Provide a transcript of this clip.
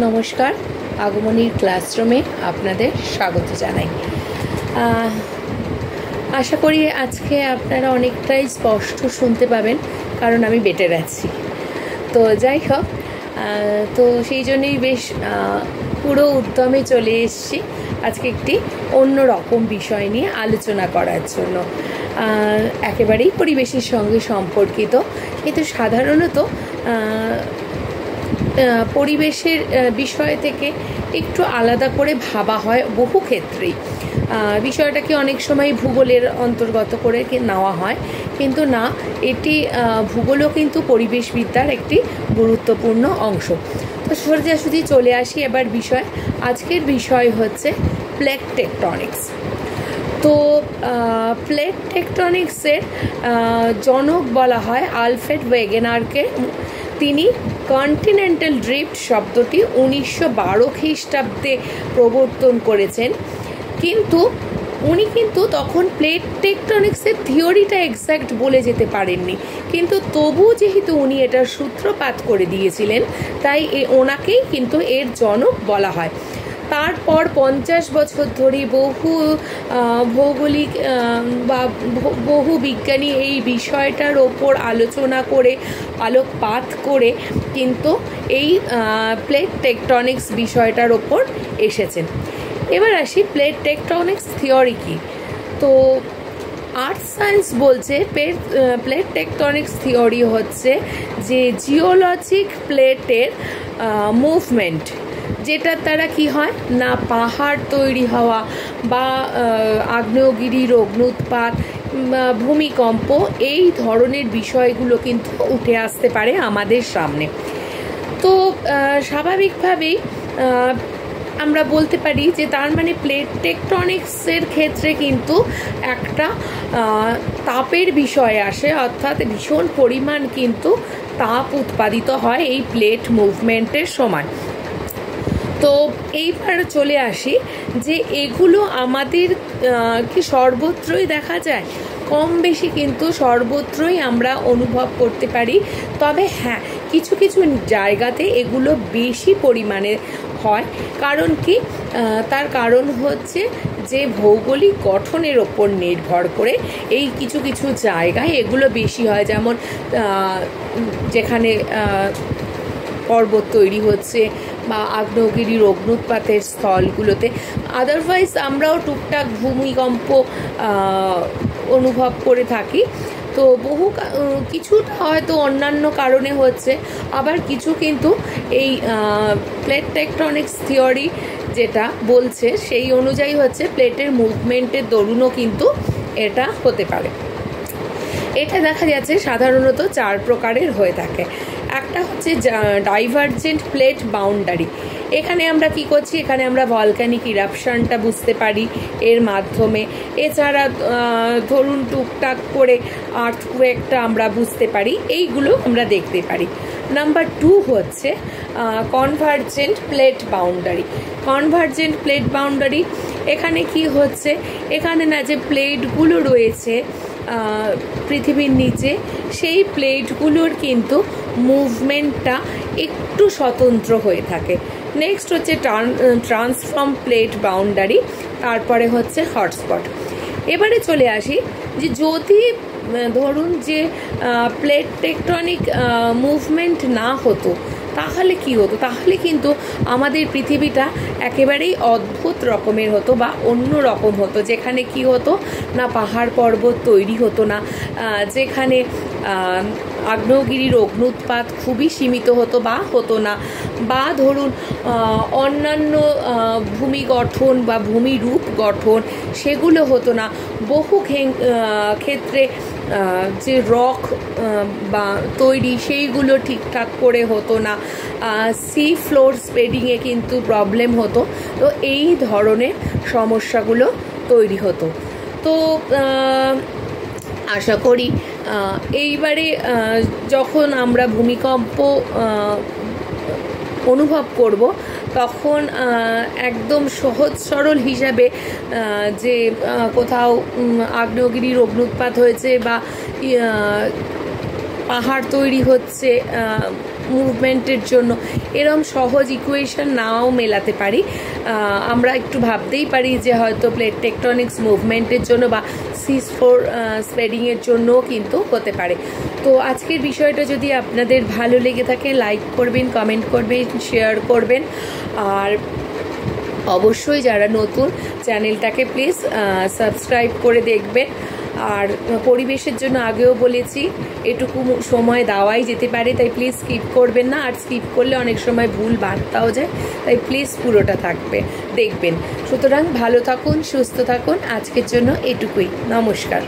নমস্কার, আগমনীর ক্লাসরুমে আপনাদের স্বাগত জানাই। আশা করি আজকে আপনারা অনেকটাই স্পষ্ট শুনতে পাবেন, কারণ আমি বেটার আছি। তো যাই হোক, তো সেই জন্যই বেশ পুরো উদ্যমে চলে এসেছি আজকে একটি অন্য রকম বিষয় নিয়ে আলোচনা করার জন্য। একেবারেই পরিবেশের সঙ্গে সম্পর্কিত, কিন্তু সাধারণত পরিবেশের বিষয় থেকে একটু আলাদা করে ভাবা হয় বহু ক্ষেত্রেই। বিষয়টাকে অনেক সময় ভূগোলের অন্তর্গত করে নেওয়া হয়, কিন্তু না, এটি ভূগোলও কিন্তু পরিবেশবিদ্যার একটি গুরুত্বপূর্ণ অংশ। তো সোজাসুজি চলে আসি এবার বিষয়। আজকের বিষয় হচ্ছে প্লেট টেকটনিক্স। তো প্লেট টেকটনিক্সের জনক বলা হয় আলফ্রেড ওয়েগেনারকে। তিনি কন্টিনেন্টাল ড্রিফট শব্দটি 1912 খ্রিস্টাব্দে প্রবর্তন করেছেন, কিন্তু উনি কিন্তু তখন প্লেট টেকটনিক্সের থিওরিটা এক্স্যাক্ট বলে যেতে পারেননি, কিন্তু তবু যেহেতু উনি এটার সূত্রপাত করে দিয়েছিলেন, তাই ওনাকেই কিন্তু এর জনক বলা হয়। তারপর 50 বছর ধরে বহু ভৌগোলিক বা বহু বিজ্ঞানী এই বিষয়টার ওপর আলোচনা করে আলোকপাত করে কিন্তু এই প্লেট টেকটনিক্স বিষয়টার ওপর এসেছেন। এবার আসি প্লেট টেকটনিক্স থিওরি কি। তো আর্থ সায়েন্স বলছে প্লেট টেকটনিক্স থিওরি হচ্ছে যে জিওলজিক প্লেটের মুভমেন্ট, যেটার দ্বারা কি হয় না, পাহাড় তৈরি হওয়া বা আগ্নেয়গিরির অগ্ন্যুৎপাত, ভূমিকম্প, এই ধরনের বিষয়গুলো কিন্তু উঠে আসতে পারে আমাদের সামনে। তো স্বাভাবিকভাবেই আমরা বলতে পারি যে তার মানে প্লেট টেকটনিক্সের ক্ষেত্রে কিন্তু একটা তাপের বিষয় আসে, অর্থাৎ ভীষণ পরিমাণ কিন্তু তাপ উৎপাদিত হয় এই প্লেট মুভমেন্টের সময়। তো এইবার চলে আসি যে এগুলো আমাদের কি সর্বত্রই দেখা যায়? কম বেশি কিন্তু সর্বত্রই আমরা অনুভব করতে পারি, তবে হ্যাঁ, কিছু কিছু জায়গাতে এগুলো বেশি পরিমাণে হয়। কারণ কি? তার কারণ হচ্ছে যে ভৌগোলিক গঠনের ওপর নির্ভর করে এই কিছু কিছু জায়গায় এগুলো বেশি হয়, যেমন যেখানে পর্বত তৈরি হচ্ছে বা আগ্নেয়গিরির অগ্ন্যুৎপাতের স্থলগুলোতে। আদারওয়াইজ আমরাও টুকটাক ভূমিকম্প অনুভব করে থাকি। তো কিছুটা হয়তো অন্যান্য কারণে হচ্ছে, আবার কিছু কিন্তু এই প্লেট টেকটনিক্স থিওরি যেটা বলছে সেই অনুযায়ী হচ্ছে প্লেটের মুভমেন্টের দরুনও কিন্তু এটা হতে পারে। এটা দেখা যাচ্ছে সাধারণত 4 প্রকারের হয়ে থাকে। একটা হচ্ছে ডাইভারজেন্ট প্লেট বাউন্ডারি। এখানে আমরা কি করছি, এখানে আমরা ভলক্যানিক ইরাপশনটা বুঝতে পারি এর মাধ্যমে। এছাড়া ধরুন টুকটাক করে আর্থকুয়েকটা আমরা বুঝতে পারি, এইগুলো আমরা দেখতে পারি। নাম্বার 2 হচ্ছে convergent plate boundary. Convergent plate boundary এখানে কি হচ্ছে, এখানে না যে প্লেটগুলো রয়েছে পৃথিবীর নিচে, সেই প্লেটগুলোর কিন্তু মুভমেন্টটা একটু স্বতন্ত্র হয়ে থাকে। নেক্সট হচ্ছে ট্রান্সফর্ম প্লেট বাউন্ডারি, তারপরে হচ্ছে হটস্পট। এবারে চলে আসি যে যদি ধরুন যে প্লেট টেকটনিক মুভমেন্ট না হতো, তাহলে কি হতো? তাহলে কিন্তু আমাদের পৃথিবীটা একেবারেই অদ্ভুত রকমের হতো বা অন্য রকম হতো, যেখানে কি হতো না, পাহাড় পর্বত তৈরি হতো না, যেখানে আগ্নেয়গিরির অগ্ন্যুৎপাত খুবই সীমিত হতো বা হতো না, বা ধরুন অন্যান্য ভূমি গঠন বা ভূমিরূপ গঠন সেগুলো হতো না। বহু ক্ষেত্রে যে রক বা তৈরি সেইগুলো ঠিকঠাক করে হতো না, সি ফ্লোর স্প্রেডিংয়ে কিন্তু প্রবলেম হতো। তো এই ধরনের সমস্যাগুলো তৈরি হতো। তো আশা করি এইবারে যখন আমরা ভূমিকম্প অনুভব করব, তখন একদম সহজ সরল হিসাবে যে কোথাও আগ্নেয়গিরির অগ্ন্যুৎপাত হয়েছে বা পাহাড় তৈরি হচ্ছে মুভমেন্টের জন্য এরম সহজ ইকুয়েশন নাও মেলাতে পারি। আমরা একটু ভাবতেই পারি যে হয়তো প্লেট টেকটনিক্স মুভমেন্টের জন্য বা C4 স্প্রেডিংয়ের জন্যও কিন্তু হতে পারে। তো আজকের বিষয়টা যদি আপনাদের ভালো লেগে থাকে লাইক করবেন, কমেন্ট করবেন, শেয়ার করবেন, আর অবশ্যই যারা নতুন চ্যানেলটাকে প্লিজ সাবস্ক্রাইব করে দেখবেন। আর পরিবেশের জন্য আগেও বলেছি এটুকু সময় দেওয়াই যেতে পারে, তাই প্লিজ স্কিপ করবেন না। আর স্কিপ করলে অনেক সময় ভুল বার্তাও যায়, তাই প্লিজ পুরোটা দেখবেন। সুতরাং ভালো থাকুন, সুস্থ থাকুন, আজকের জন্য এটুকুই। নমস্কার।